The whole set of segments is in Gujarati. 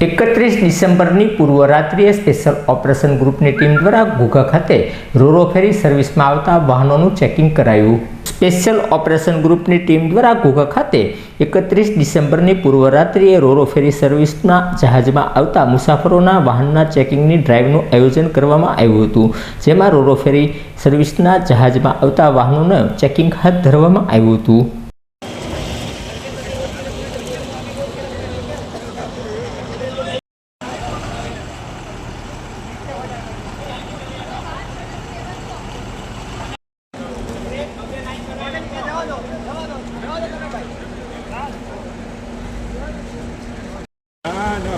31 ડિસેમ્બરની પૂર્વ રાત્રિએ સ્પેશિયલ ઓપરેશન ગ્રુપની ટીમ દ્વારા ઘોઘા ખાતે રોરો ફેરી સર્વિસમાં આવતા વાહનોનું ચેકિંગ કરાયું। સ્પેશિયલ ઓપરેશન ગ્રુપની ટીમ દ્વારા ઘોઘા ખાતે 31 ડિસેમ્બરની પૂર્વ રાત્રિએ રોરો ફેરી સર્વિસના જહાજમાં આવતા મુસાફરોના વાહનના ચેકિંગની ડ્રાઈવનું આયોજન કરવામાં આવ્યું હતું, જેમાં રોરો ફેરી સર્વિસના જહાજમાં આવતા વાહનોનું ચેકિંગ હાથ ધરવામાં આવ્યું હતું।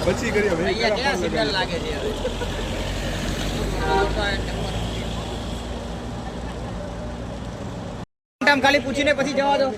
बची करिए भैया क्या सिग्नल लागे છે હવે टाइम खाली पूछीने પછી જવા દો।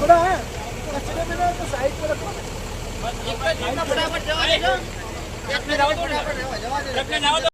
थोड़ा है कचरे में तो साइड पे रखो, एक मिनट फटाफट जवा देજો, एक मिनट फटाफट जवा दे,